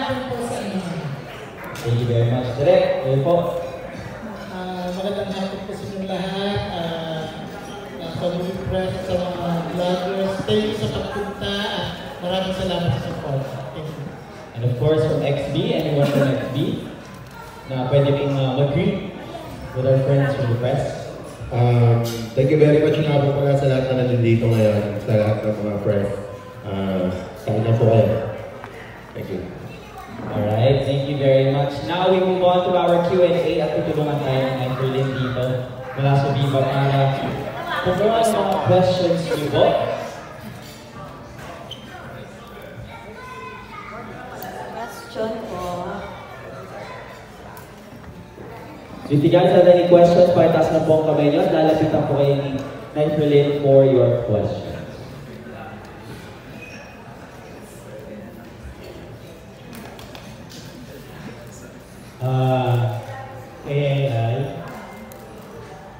hapon po sa inyo. Thank you very much. Direk, yun po. Magandang hapon po sa inyo lahat. Sa movie press, sa mga vloggers, thank you sa pagpunta at maraming salamat sa support. Thank you. And of course, from XB, anyone from XB na pwede pong mag-greet with our friends from the press. Thank you very much nga po pala sa lahat na nandito ngayon, sa lahat ng mga press. Saan na po kayo. Thank you. Alright, thank you very much. Now we move on to our Q&A at tutulungan tayo ng Anchorlin dito mula sa Viva para kumuha ng mga questions niyo po. Question po. So if you guys have any questions, pakitaas na po ang kamay nyo at lalapitan po kayo ni Anchorlin for your questions.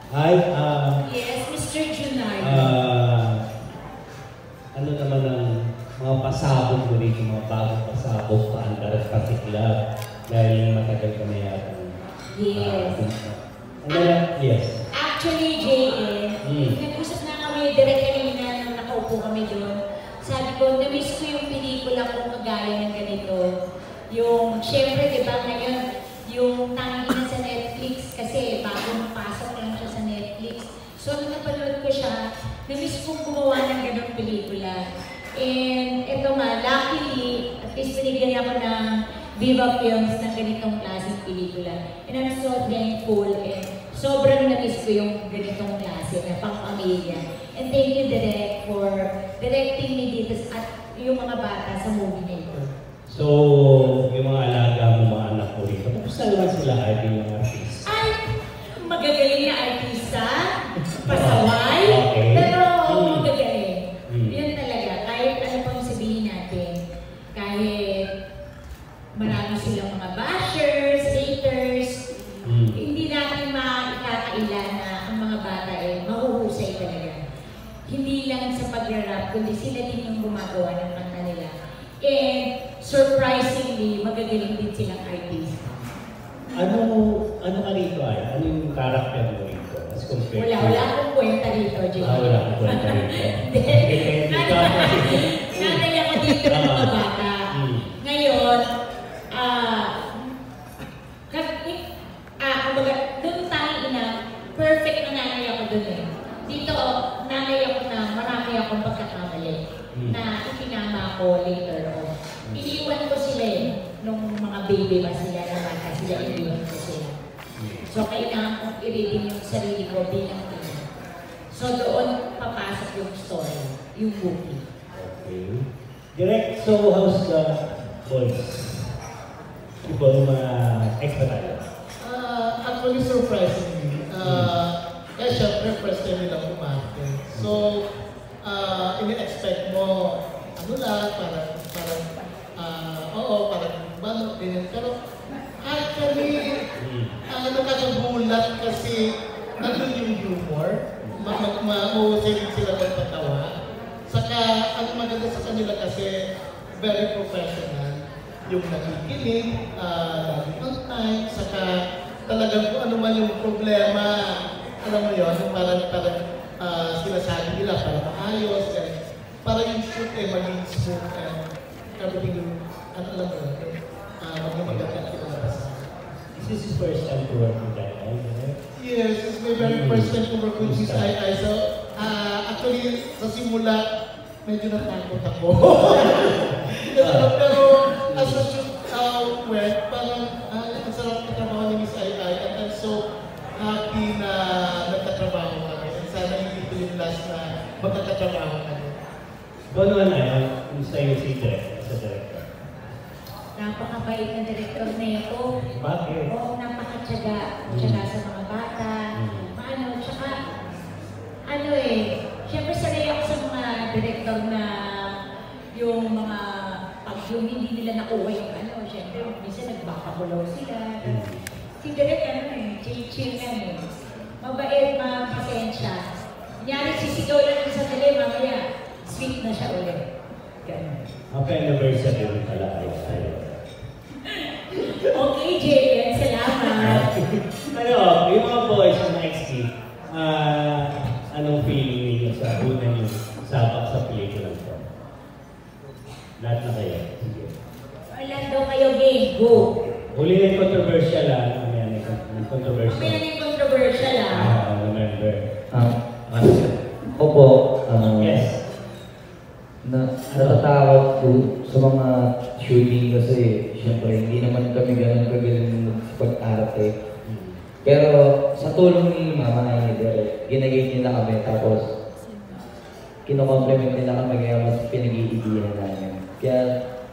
Hi, Yes, Mr. Junay. ano naman ang mga pasabog mo rito, mga bagong pasabog pa andar at particular dahil matagal ka na yata. Yes. Yes. Actually, JN, nag-usap na kami direct kanina nung nakaupo kami doon. Sabi ko, na-miss ko yung pelikula kung kagaya ng ganito. Yung, syempre, di ba ngayon, yung tangina sa Netflix kasi bagong pasok lang siya sa Netflix. So, nung napanood ko siya, na-miss kong gumawa ng ganong pelikula. And ito nga, luckily, at least binigyan ako ng Viva Films ng ganitong klaseng pelikula. And I'm so thankful and sobrang na-miss ko yung ganitong klase na pang-pamilya. And thank you, Direk, for directing me dito at yung mga bata sa movie na ito. So, yung mga alaga mo, mga anak ko rito, kamusta naman sila ay yung artist? Ay, magagaling na artista, pasaway, Okay. pero magagaling. Yun talaga, kahit ano pang sabihin natin, kahit marami silang mga bashers, haters, hindi natin makakaila na ang mga bata eh, mahuhusay talaga. Hindi lang sa pag-rap, kundi sila din yung gumagawa ng kanta nila. And surprisingly, magagaling din silang artist. Ano ka rito ay? Ano yung character mo rito? As compared to... Wala akong kwenta dito, Jay. Wala akong kwenta rito. Nanay ako dito ng mga bata. Ngayon, doon tayo ina, perfect na nanay ako doon eh. Dito, nanay ako na marami akong pagkakamali na itinama ko later on. Iniwan ko sila eh, nung mga baby pa sila na bata, sila iniwan ko sila. So, kailangan kong i-reading yung sarili ko bilang ina. So, doon papasok yung story, yung movie. Okay. Direct, so how's the voice? Iba yung mga extra tayo? Actually, surprisingly, kaya syempre, first time nilang umarte. So, ini-expect mo, ano lang, parang, parang, ganyan. Pero, actually, nakakagulat kasi, nandun yung humor, mahusay din sila ng patawa. Saka, ang maganda sa kanila kasi, very professional. Yung nakikinig, lagi on time, saka talagang kung ano man yung problema, alam mo yun, yung parang sinasabi nila para maayos, and para yung shoot eh maging smooth and everything yung, alam mo yun, maging maganda kinalabasan. Is this his first time to work with that guy? Yes, it's my very first time to work with Miss Ai. So, actually, sa simula, medyo natakot ako. Pero, as a shoot went, parang, ang sarap katrabaho ni Miss Ai, and I'm so happy na nagkatrabaho kami. And sana hindi ito yung last na magkakatrabaho kami. Doon naman ay, kung sa'yo si Direk, sa director. Napakabait na director na ito. Bakit? Oo, napakatyaga. Tyaga sa mga bata. Tsaka, syempre sanay ako sa mga director na yung mga pag yung hindi nila nakuha yung syempre, minsan nagbakabulaw sila. Si Direk, chill-chill lang eh. Mabait, mapasensya. Kunyari, sisigaw lang sa tali, mamaya, sweet na siya ulit. Ganun. Ang anniversary mo pala ay Okay, JN, salamat. Ano, yung mga boys ng XT, anong feeling ninyo sa unang yung sabak sa pelikula ko? Lahat na kayo. Sige. Orlando kayo, game, go. Huli na yung controversial yung controversial. May naging controversial Remember. Opo. Yes. Natatakot po sa mga shooting kasi syempre hindi naman kami ganun kagaling pag-arte. Pero sa tulong ni Mama ay ginagay nila kami tapos kino-compliment nila kami kaya mas pinag-iigihan namin. Kaya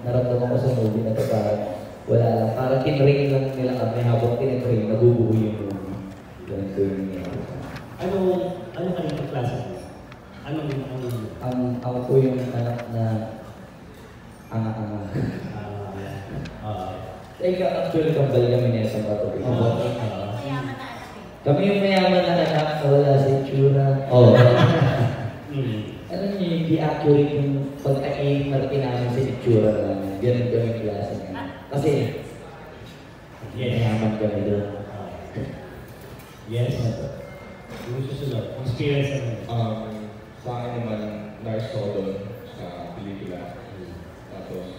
naramdaman ko sa movie na ito parang wala lang. Parang kinrain lang nila kami habang kinrain, nabubuo yung movie. Ganun ko yung nangyari. Ano kayong klase? Ako po yung anak na anga-anga. Teka, actually kambal kami na isang katuloy. Kami yung mayaman na anak na wala sa itsura. Ano niyo yung di-accurate yung pagka-aim natin namin sa itsura namin. Ganun kami yung klase nga. Kasi, mayaman kami doon. Yes. Yung susunod, experience naman. Sa akin naman, nurse ako doon sa pelikula. Tapos,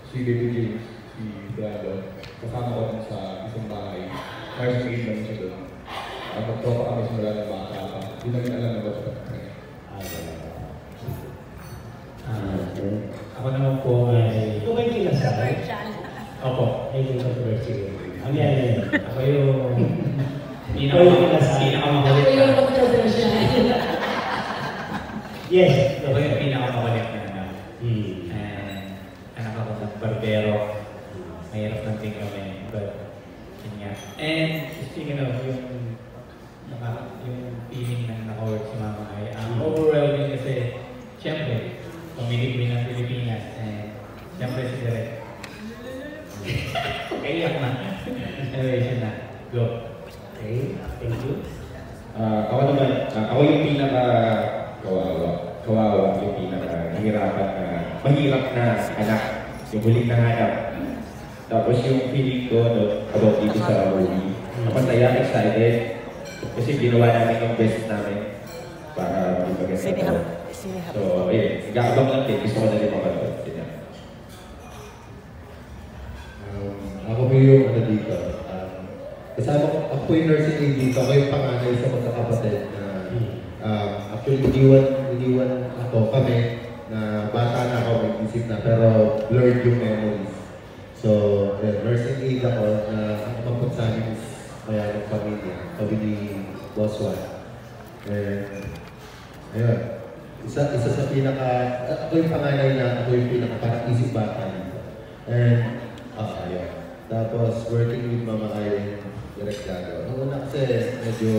si Baby James, si Brado, kasama ko din sa isang bahay. Nurse aid namin siya doon. Magtropa kami simula ng bata pa. Hindi namin alam na ba siya. Ako naman po ay... Ikaw ba yung kinasal? Opo. Ay, yung controversial. Ang yan. Ako yung... Pinakamakulit. Ako yung controversial. Yes. Ako yung pinakamakulit na anak. And anak ako ng barbero. Mahirap lang din kami. But, yun nga. And speaking of yung feeling na naka-work si Mama ay overwhelming kasi siyempre, pamilipin ng Pilipinas. And siyempre si Direk. Kaiyak na. Anyway, siya na. Go. Okay, thank you. Ako naman, ako yung kawawa, yung pinaka-nahirapan na, mahirap na anak, yung huling nahanap. Tapos yung feeling ko about dito sa movie, masaya, excited, kasi ginawa namin yung best namin para magpaganda ko. So, ayun, nag-aabang lang din, gusto ko na rin mapanood. Ako po yung dito. Kasama ko, ako yung nursing aid dito. Ako yung panganay sa magkakapatid na actually iniwan ako kami na bata na ako, mag-isip na, pero blurred yung memories. So, nursing aid ako na ang kapag sa amin is mayroong pamilya, kami ni Boss Juan. And, ayun, isa sa pinaka, ako yung panganay na ako yung pinaka parang isip bata dito. And, ayun. Tapos, working with Mama Irene, direct gago. Noong una kasi, medyo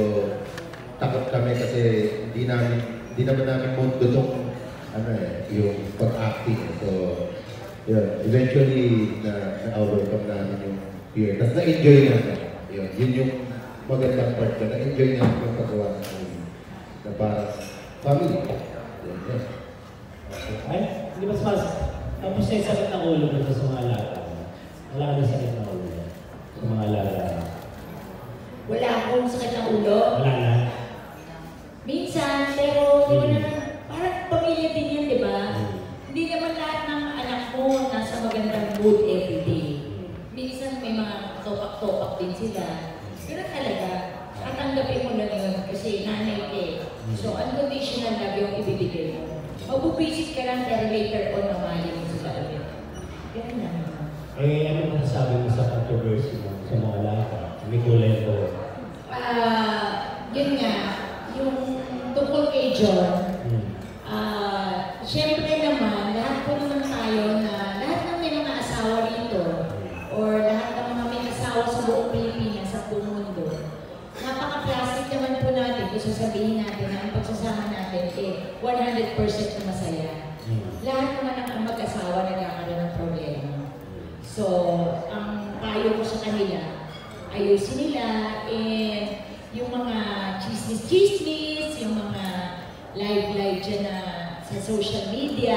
takot kami kasi hindi naman namin mundo itong yung pag-acting. So, yun, eventually, na-overcome namin yung fear. Tapos na-enjoy namin. Yun yung magandang part ko. Na-enjoy namin yung paggawa ng movie. Na parang family. Yun. Ay, hindi ba tapos na yung sakit ng ulo dito sa mga alaga? Wala ka na sakit ng ulo sa mga alaga? Wala akong sakit ng ulo. Wala na? Minsan, pero di ba naman, parang pamilya din yan, di ba? Hindi naman lahat ng anak mo nasa magandang mood everyday. Minsan may mga topak-topak din sila. Ganun talaga. Tatanggapin mo lang yun kasi nanay ka. So, unconditional love yung ibibigay mo. Mabubisit ka lang pero later on mamahalin mo sila ulit. Ganun lang. Eh, ano masasabi mo sa controversy mo sa mga alaga? May kulay ko. Yun nga, yung tungkol kay John, syempre naman, lahat po naman tayo na lahat ng may mga asawa rito or lahat ng mga may asawa sa buong Pilipinas, sa buong mundo, napaka-plastic naman po natin kung sasabihin natin na ang pagsasama natin 100% na masaya. Lahat naman ang mag-asawa nagkakaroon ng problema. So, ang payo ko sa kanila, ayusin nila, and yung mga chismis-chismis, yung mga live dyan na sa social media,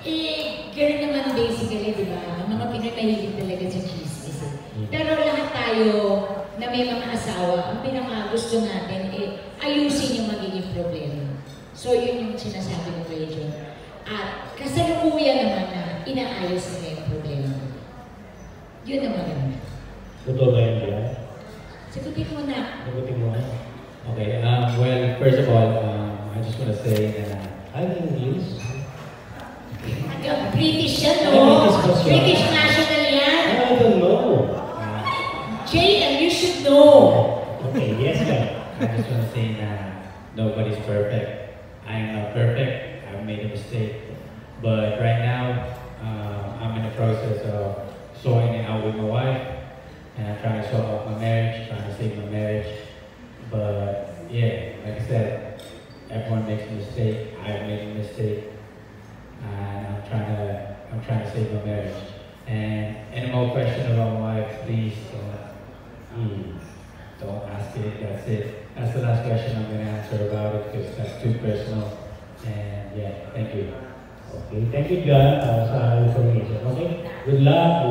gano'n naman basically, di ba? Ang mga Pinoy mahilig talaga sa chismis. Pero lahat tayo na may mga asawa, ang pinakagusto natin ayusin yung magiging problema. So yun yung sinasabi ko kayo dyan. At kasalukuyan naman na inaayos nila yung problema. Yun ang maganda. Totoo ba yun ba? Sagutin mo na. Sagutin mo na. Okay, well, first of all, I just want to say that I'm English. British yan, no? British national yan. I don't know. Jay, and you should know. Okay, yes, ma'am. I just want to say that nobody's perfect. I am not perfect. I've made a mistake. But right now, I'm in the process of sorting it out with my wife. And I'm trying to sort out my marriage, trying to save my marriage. But yeah, like I said, everyone makes a mistake. I've made a mistake. And I'm trying to save my marriage. And any more question about my wife, please don't ask it. That's it. That's the last question I'm going to answer about it because that's too personal. And yeah, thank you. Okay, thank you John sa information. Okay, good luck.